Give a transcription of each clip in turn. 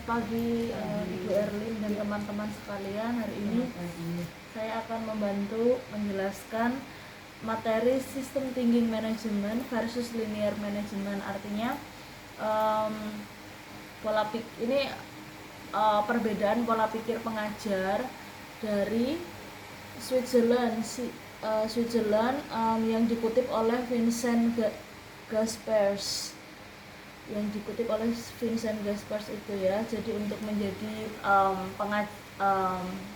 pagi Ibu Erlin dan teman-teman sekalian. Hari ini saya akan membantu menjelaskan materi System Thinking Management versus Linear Management. Artinya perbedaan pola pikir pengajar dari Switzerland yang dikutip oleh Vincent Gaspers itu ya. Jadi untuk menjadi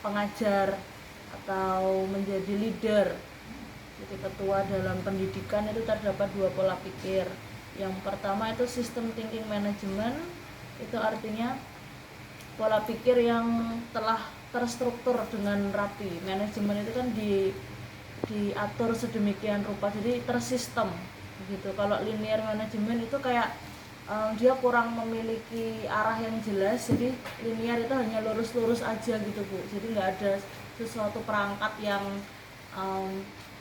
pengajar atau menjadi leader, jadi ketua dalam pendidikan, itu terdapat dua pola pikir. Yang pertama itu System Thinking Management, itu artinya pola pikir yang telah terstruktur dengan rapi. Manajemen itu kan diatur sedemikian rupa, jadi tersistem gitu. Kalau linear management itu kayak dia kurang memiliki arah yang jelas, jadi linear itu hanya lurus-lurus aja gitu Bu. Jadi nggak ada sesuatu perangkat yang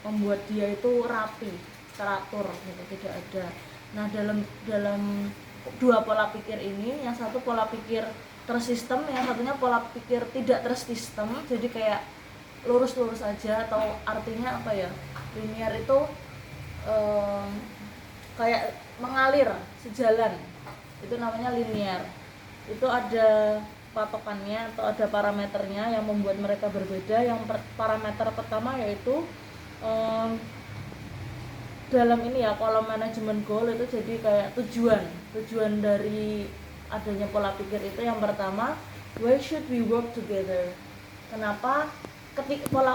membuat dia itu rapi, teratur gitu, tidak ada. Nah, dalam dua pola pikir ini, yang satu pola pikir tersistem, yang satunya pola pikir tidak tersistem, jadi kayak lurus-lurus aja, atau artinya apa ya, linear itu kayak mengalir sejalan, itu namanya linear. Itu ada patokannya atau ada parameternya yang membuat mereka berbeda. Yang parameter pertama yaitu dalam ini ya, kolom manajemen goal itu, jadi kayak tujuan dari adanya pola pikir itu. Yang pertama, why should we work together? Kenapa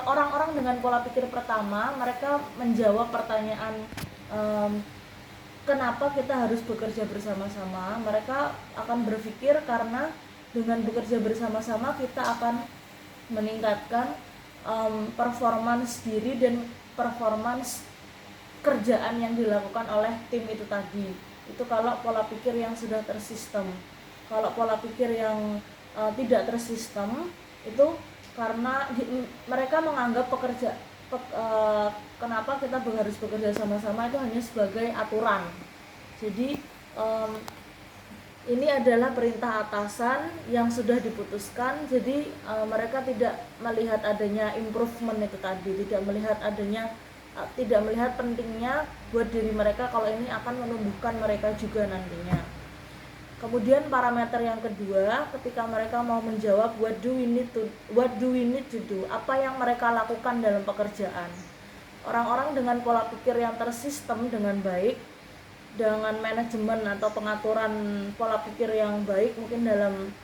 orang-orang dengan pola pikir pertama, mereka menjawab pertanyaan kenapa kita harus bekerja bersama-sama. Mereka akan berpikir karena dengan bekerja bersama-sama kita akan meningkatkan performance diri dan performance kerjaan yang dilakukan oleh tim itu tadi. Itu kalau pola pikir yang sudah tersistem. Kalau pola pikir yang tidak tersistem, itu karena mereka menganggap kenapa kita harus bekerja sama-sama itu hanya sebagai aturan. Jadi ini adalah perintah atasan yang sudah diputuskan. Jadi mereka tidak melihat adanya improvement itu tadi, tidak melihat pentingnya buat diri mereka kalau ini akan menumbuhkan mereka juga nantinya. Kemudian parameter yang kedua, ketika mereka mau menjawab what do we need to do, apa yang mereka lakukan dalam pekerjaan. Orang-orang dengan pola pikir yang tersistem dengan baik, dengan manajemen atau pengaturan pola pikir yang baik, mungkin dalam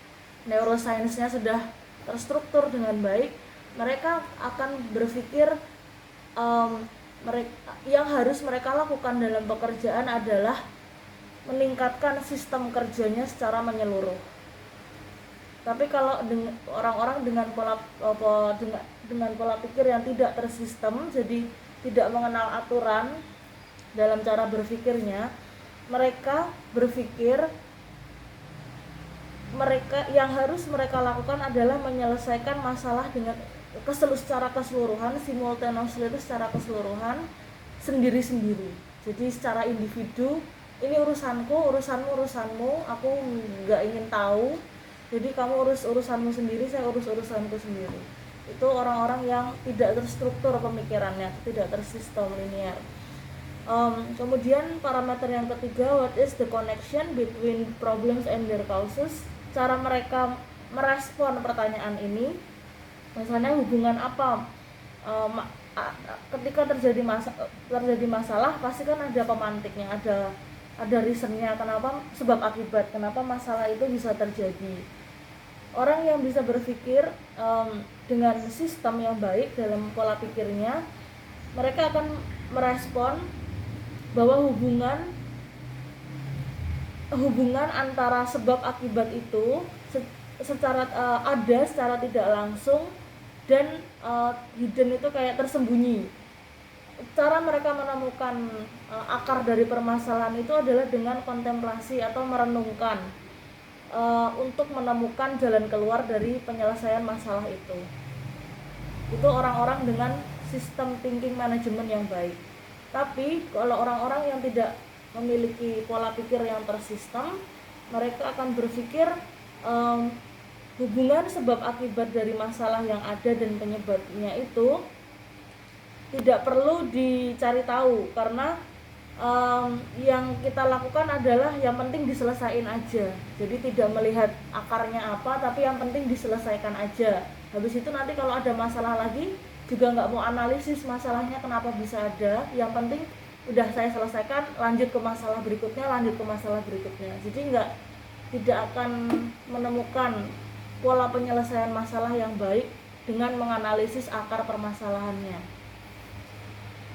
neuroscience-nya sudah terstruktur dengan baik, mereka akan berpikir yang harus mereka lakukan dalam pekerjaan adalah meningkatkan sistem kerjanya secara menyeluruh. Tapi kalau orang-orang dengan pola pikir yang tidak tersistem, jadi tidak mengenal aturan dalam cara berpikirnya, mereka berpikir yang harus mereka lakukan adalah menyelesaikan masalah dengan secara keseluruhan, simultaneously, itu secara keseluruhan, sendiri-sendiri. Jadi secara individu, ini urusanmu, aku nggak ingin tahu, jadi kamu urus urusanmu sendiri, saya urus urusanku sendiri. Itu orang-orang yang tidak terstruktur pemikirannya, tidak tersistem, linear. Kemudian parameter yang ketiga, what is the connection between problems and their causes? Cara mereka merespon pertanyaan ini, misalnya hubungan apa, ketika terjadi masalah pasti kan ada pemantiknya, ada reasonnya, kenapa, sebab akibat, kenapa masalah itu bisa terjadi. Orang yang bisa berpikir dengan sistem yang baik dalam pola pikirnya, mereka akan merespon bahwa hubungan antara sebab akibat itu secara tidak langsung, dan hidden itu kayak tersembunyi. Cara mereka menemukan akar dari permasalahan itu adalah dengan kontemplasi atau merenungkan, untuk menemukan jalan keluar dari penyelesaian masalah itu. Itu orang-orang dengan sistem thinking management yang baik. Tapi kalau orang-orang yang tidak memiliki pola pikir yang tersistem, mereka akan berpikir um, hubungan sebab akibat dari masalah yang ada dan penyebabnya itu tidak perlu dicari tahu, karena yang kita lakukan adalah yang penting diselesaikan aja. Jadi tidak melihat akarnya apa, tapi yang penting diselesaikan aja. Habis itu nanti kalau ada masalah lagi juga nggak mau analisis masalahnya kenapa bisa ada, yang penting udah saya selesaikan, lanjut ke masalah berikutnya, lanjut ke masalah berikutnya. Jadi tidak akan menemukan pola penyelesaian masalah yang baik dengan menganalisis akar permasalahannya.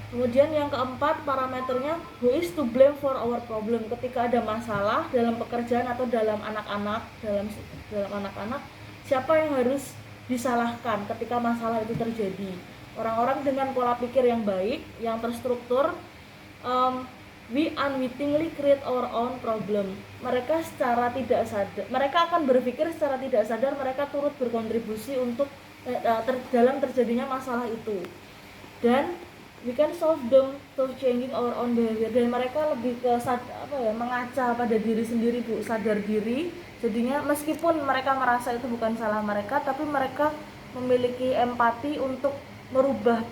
Kemudian yang keempat parameternya, who is to blame for our problem. Ketika ada masalah dalam pekerjaan atau dalam anak-anak, siapa yang harus disalahkan ketika masalah itu terjadi? Orang-orang dengan pola pikir yang baik, yang terstruktur, we unwittingly create our own problem. Mereka secara tidak sadar, mereka akan berpikir secara tidak sadar mereka turut berkontribusi untuk dalam terjadinya masalah itu. Dan we can solve them through changing our own behavior. Dan mereka lebih ke mengaca pada diri sendiri, Bu, sadar diri. Jadinya meskipun mereka merasa itu bukan salah mereka, tapi mereka memiliki empati untuk merubah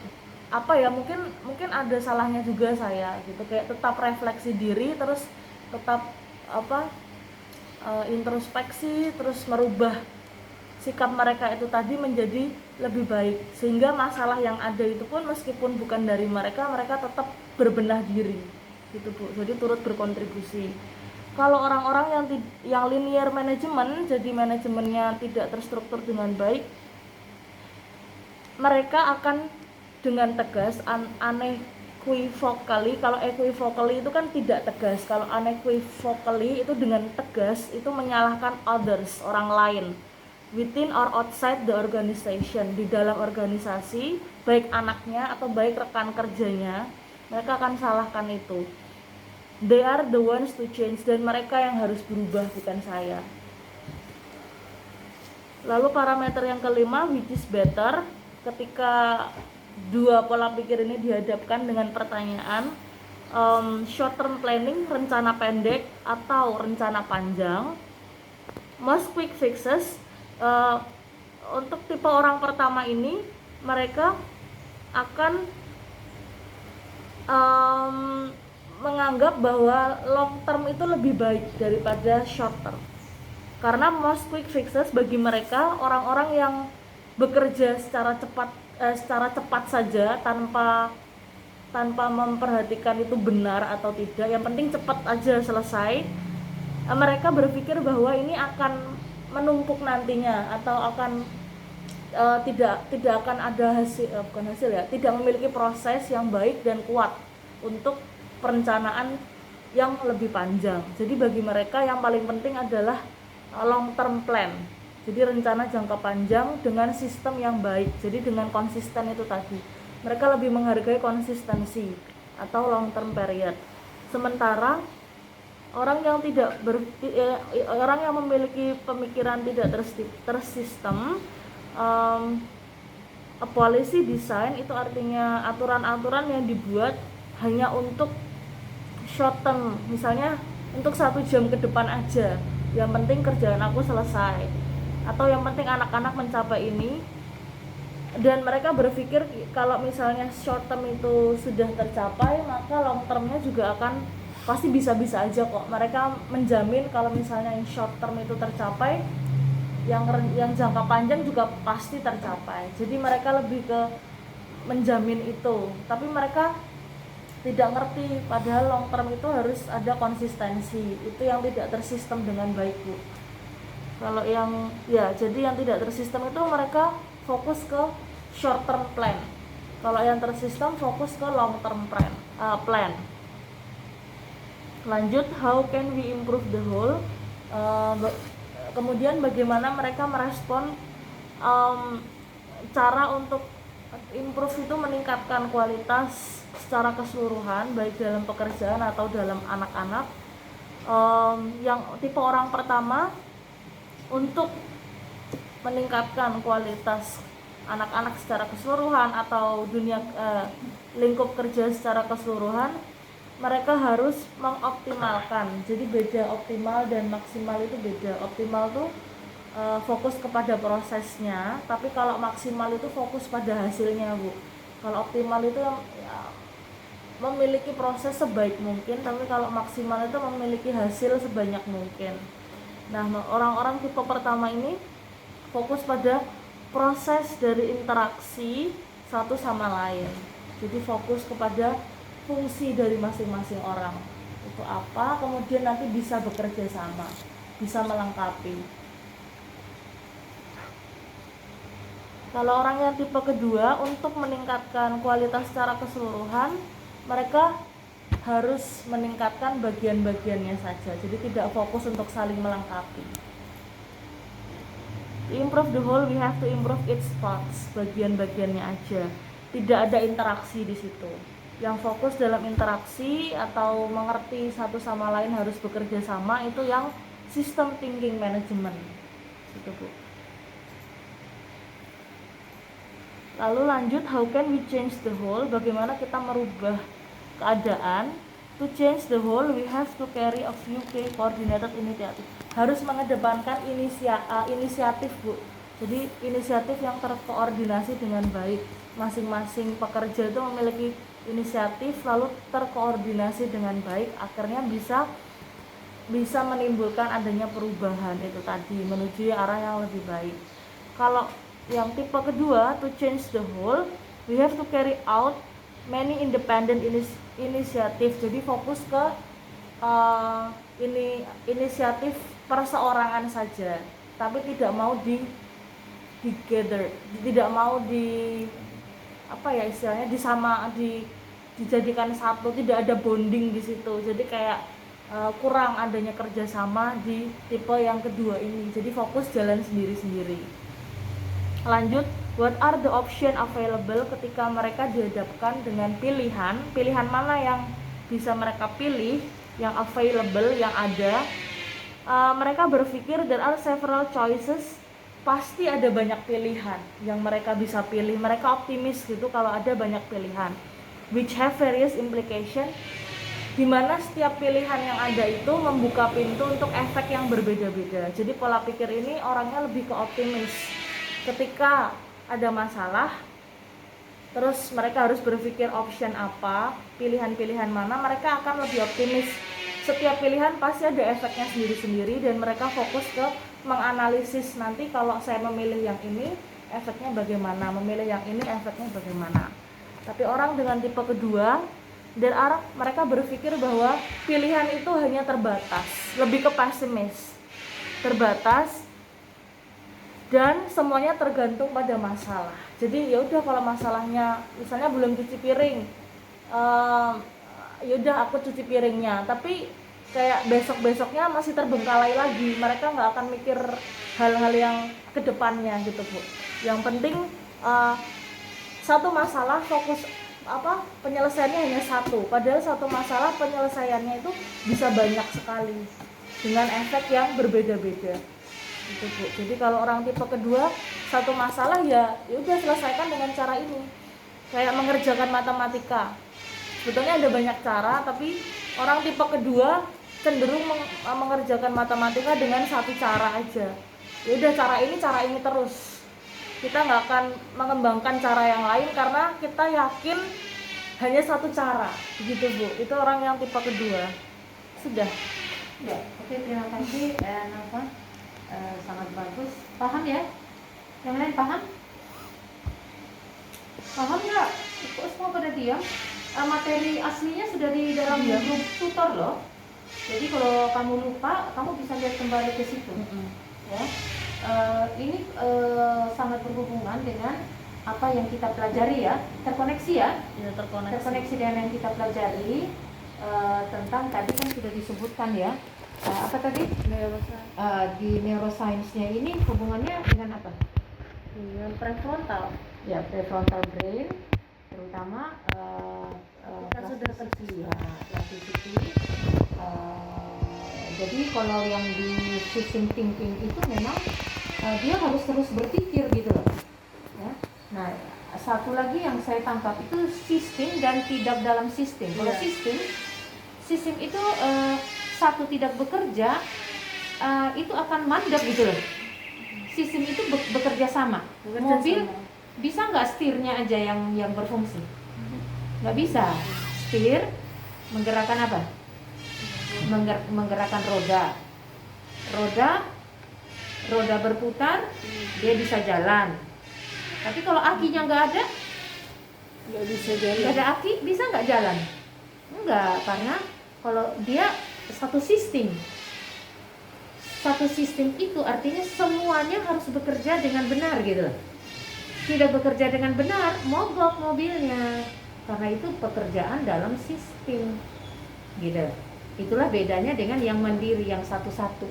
mungkin ada salahnya juga saya gitu, kayak tetap refleksi diri, terus tetap introspeksi, terus merubah sikap mereka itu tadi menjadi lebih baik, sehingga masalah yang ada itu pun meskipun bukan dari mereka tetap berbenah diri gitu, Bu. Jadi turut berkontribusi. Kalau orang-orang yang linear management, jadi manajemennya tidak terstruktur dengan baik, mereka akan dengan tegas unequivocally. Kalau equivocally itu kan tidak tegas, kalau unequivocally itu dengan tegas, itu menyalahkan others, orang lain, within or outside the organization, di dalam organisasi, baik anaknya atau baik rekan kerjanya, mereka akan salahkan itu. They are the ones to change, dan mereka yang harus berubah, bukan saya. Lalu parameter yang kelima, which is better. Ketika dua pola pikir ini dihadapkan dengan pertanyaan, short term planning, rencana pendek atau rencana panjang, most quick fixes. Untuk tipe orang pertama ini, mereka akan menganggap bahwa long term itu lebih baik daripada short term, karena most quick fixes bagi mereka, orang-orang yang bekerja secara cepat saja tanpa memperhatikan itu benar atau tidak, yang penting cepat aja selesai. Mereka berpikir bahwa ini akan menumpuk nantinya, atau akan tidak akan ada tidak memiliki proses yang baik dan kuat untuk perencanaan yang lebih panjang. Jadi bagi mereka yang paling penting adalah long term plan, jadi rencana jangka panjang dengan sistem yang baik, jadi dengan konsisten itu tadi. Mereka lebih menghargai konsistensi atau long term period. Sementara orang yang memiliki pemikiran tidak tersistem, a policy design itu artinya aturan-aturan yang dibuat hanya untuk short term, misalnya untuk 1 jam ke depan aja, yang penting kerjaan aku selesai, atau yang penting anak-anak mencapai ini. Dan mereka berpikir kalau misalnya short term itu sudah tercapai, maka long termnya juga akan pasti bisa-bisa aja kok. Mereka menjamin kalau misalnya yang short term itu tercapai, yang jangka panjang juga pasti tercapai. Jadi mereka lebih ke menjamin itu, tapi mereka tidak ngerti padahal long term itu harus ada konsistensi. Itu yang tidak tersistem dengan baik, Bu. Kalau jadi yang tidak tersistem itu mereka fokus ke short term plan. Kalau yang tersistem fokus ke long term plan. Lanjut, how can we improve the whole? Kemudian bagaimana mereka merespon cara untuk improve itu meningkatkan kualitas secara keseluruhan, baik dalam pekerjaan atau dalam anak-anak. Yang tipe orang pertama, untuk meningkatkan kualitas anak-anak secara keseluruhan atau dunia lingkup kerja secara keseluruhan, mereka harus mengoptimalkan. Jadi beda optimal dan maksimal itu beda. Optimal tuh fokus kepada prosesnya, tapi kalau maksimal itu fokus pada hasilnya, Bu. Kalau optimal itu ya, memiliki proses sebaik mungkin, tapi kalau maksimal itu memiliki hasil sebanyak mungkin. Nah, orang-orang tipe pertama ini fokus pada proses dari interaksi satu sama lain. Jadi fokus kepada fungsi dari masing-masing orang. Itu apa, kemudian nanti bisa bekerja sama, bisa melengkapi. Kalau orang yang tipe kedua, untuk meningkatkan kualitas secara keseluruhan, mereka harus meningkatkan bagian-bagiannya saja. Jadi tidak fokus untuk saling melengkapi. To improve the whole, we have to improve its parts, bagian-bagiannya aja. Tidak ada interaksi di situ. Yang fokus dalam interaksi atau mengerti satu sama lain harus bekerja sama, itu yang system thinking management. Gitu, Bu. Lalu lanjut, how can we change the whole? Bagaimana kita merubah keadaan? To change the whole, we have to carry a few key coordinated initiative. Harus mengedepankan inisiatif, Bu. Jadi inisiatif yang terkoordinasi dengan baik. Masing-masing pekerja itu memiliki inisiatif lalu terkoordinasi dengan baik, akhirnya bisa menimbulkan adanya perubahan itu tadi, menuju arah yang lebih baik. Kalau yang tipe kedua, to change the whole, we have to carry out many independent initiative. Jadi fokus ke inisiatif perseorangan saja, tapi tidak mau tidak mau dijadikan satu, tidak ada bonding di situ. Jadi kayak kurang adanya kerjasama di tipe yang kedua ini. Jadi fokus jalan sendiri-sendiri. Lanjut, what are the option available ketika mereka dihadapkan dengan pilihan mana yang bisa mereka pilih, yang available, yang ada. Mereka berpikir there are several choices, pasti ada banyak pilihan yang mereka bisa pilih. Mereka optimis gitu kalau ada banyak pilihan, which have various implication, di mana setiap pilihan yang ada itu membuka pintu untuk efek yang berbeda-beda. Jadi pola pikir ini orangnya lebih ke optimis. Ketika ada masalah, terus mereka harus berpikir option apa, pilihan-pilihan mana, mereka akan lebih optimis. Setiap pilihan pasti ada efeknya sendiri-sendiri, dan mereka fokus ke menganalisis nanti kalau saya memilih yang ini efeknya bagaimana, memilih yang ini efeknya bagaimana. Tapi orang dengan tipe kedua, mereka berpikir bahwa pilihan itu hanya terbatas, lebih ke pesimis, terbatas, dan semuanya tergantung pada masalah. Jadi ya udah, kalau masalahnya misalnya belum cuci piring, ya udah aku cuci piringnya, tapi kayak besoknya masih terbengkalai lagi, mereka nggak akan mikir hal-hal yang kedepannya gitu, Bu. Yang penting satu masalah fokus penyelesaiannya hanya satu, padahal satu masalah penyelesaiannya itu bisa banyak sekali dengan efek yang berbeda-beda gitu, Bu. Jadi kalau orang tipe kedua, satu masalah ya udah selesaikan dengan cara ini. Kayak mengerjakan matematika, sebetulnya ada banyak cara, tapi orang tipe kedua cenderung mengerjakan matematika dengan satu cara aja. Ya udah, cara ini terus. Kita nggak akan mengembangkan cara yang lain karena kita yakin hanya satu cara, begitu, Bu. Itu orang yang tipe kedua. Sudah. Ya, oke, terima kasih, Nafa. Sangat bagus. Paham ya? Yang lain paham? Paham nggak? Kok semua pada diam? Materi aslinya sudah di dalam grup tutor loh. Jadi kalau kamu lupa, kamu bisa lihat kembali ke situ. Ya. Ini sangat berhubungan dengan apa yang kita pelajari ya, terkoneksi ya? Ya, terkoneksi dengan yang kita pelajari. Tentang tadi kan sudah disebutkan ya. Apa tadi? Di neuroscience-nya ini hubungannya dengan apa? Dengan prefrontal. Ya, prefrontal brain, terutama plasticity. Jadi kalau yang di system thinking itu memang dia harus terus berpikir gitu loh. Ya. Nah, satu lagi yang saya tangkap itu sistem dan tidak dalam sistem. Kalau sistem itu satu tidak bekerja, itu akan mandek gitu loh. sistem itu bekerja sama. Bekerja Mobil sama. bisa nggak setirnya aja yang berfungsi? Nggak bisa. Setir menggerakkan apa? Menggerakkan roda. Roda berputar, dia bisa jalan. Tapi kalau akinya nggak ada, Nggak bisa nggak jalan. ada aki, bisa nggak jalan? Enggak, karena kalau dia satu sistem. Satu sistem itu artinya semuanya harus bekerja dengan benar gitu. Tidak bekerja dengan benar, mogok mobilnya. Karena itu pekerjaan dalam sistem. Gitu. Itulah bedanya dengan yang mandiri, yang satu-satu.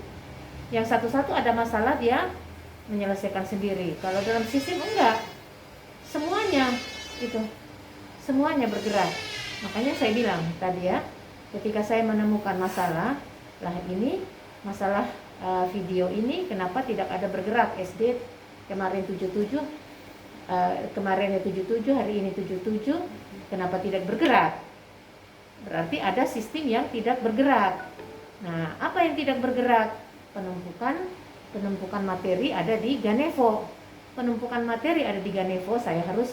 Yang satu-satu ada masalah dia menyelesaikan sendiri. Kalau dalam sistem enggak. Semuanya itu. Semuanya bergerak. Makanya saya bilang tadi ya, ketika saya menemukan masalah, lah ini masalah video ini kenapa tidak ada bergerak. SD kemarin 77, kemarinnya 77, hari ini 77, kenapa tidak bergerak? Berarti ada sistem yang tidak bergerak. Nah, apa yang tidak bergerak? Penumpukan materi ada di Ganevo. Penumpukan materi ada di Ganevo, saya harus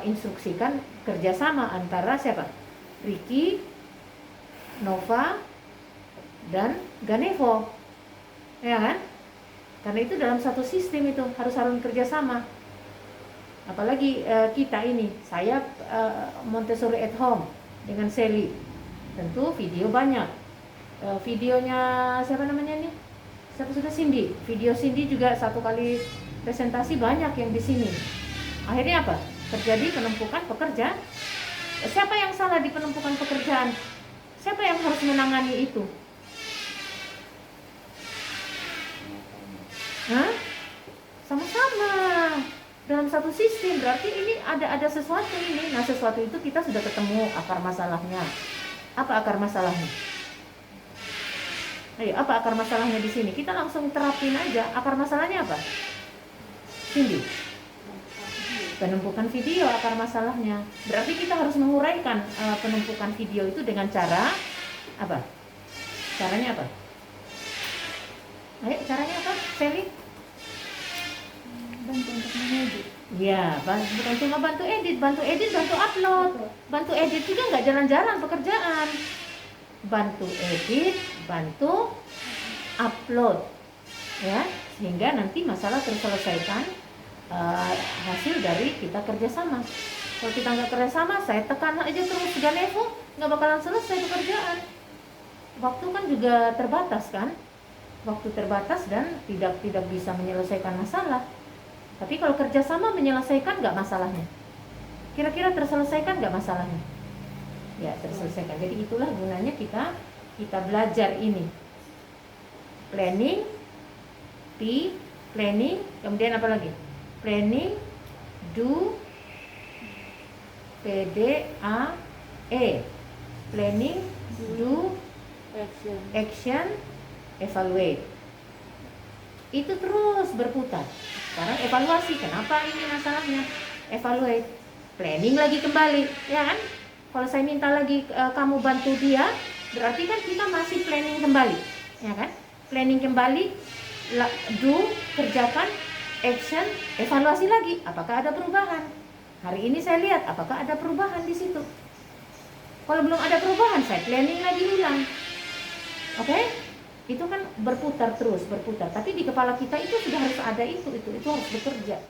instruksikan kerjasama antara siapa? Ricky, Nova, dan Ganevo, ya kan? Karena itu dalam satu sistem itu harus kerjasama. Apalagi kita ini, saya Montessori at home dengan Sally, tentu video banyak. Videonya siapa namanya nih? Siapa sudah Cindy? Video Cindy juga satu kali presentasi banyak yang di sini. Akhirnya apa? Terjadi penumpukan pekerja. Siapa yang salah di penumpukan pekerjaan? Siapa yang harus menangani itu? Hah? Sama-sama dalam satu sistem. Berarti ini ada sesuatu ini. Nah, sesuatu itu kita sudah ketemu akar masalahnya. Apa akar masalahnya? Ayo, apa akar masalahnya di sini? Kita langsung terapin aja. Akar masalahnya apa? Cindy. Penumpukan video akar masalahnya. Berarti kita harus menguraikan penumpukan video itu dengan cara apa? Caranya apa? Ayo, caranya apa? Sally? Bantu untuk mengedit. Ya, bukan cuma bantu edit, bantu upload. Bantu edit juga nggak jalan-jalan pekerjaan. Bantu edit, bantu upload, ya, sehingga nanti masalah terselesaikan hasil dari kita kerjasama. Kalau kita nggak kerjasama, saya tekan aja terus Ganevo, nggak bakalan selesai pekerjaan. Waktu kan juga terbatas kan, waktu terbatas dan tidak bisa menyelesaikan masalah. Tapi kalau kerjasama menyelesaikan nggak masalahnya? Kira-kira terselesaikan nggak masalahnya? Ya, terselesaikan. Jadi itulah gunanya kita belajar ini. Planning, planning, kemudian apa lagi? Planning, do, PDAE. Planning, do, action, evaluate. Itu terus berputar. Sekarang evaluasi, kenapa ini masalahnya? Evaluate. Planning lagi kembali, ya kan? Kalau saya minta lagi kamu bantu dia, berarti kan kita masih planning kembali, ya kan? Planning kembali, do, kerjakan, action, evaluasi lagi. Apakah ada perubahan? Hari ini saya lihat apakah ada perubahan di situ. Kalau belum ada perubahan, saya planning lagi ulang. Oke? Itu kan berputar terus, berputar. Tapi di kepala kita itu sudah harus ada itu harus bekerja.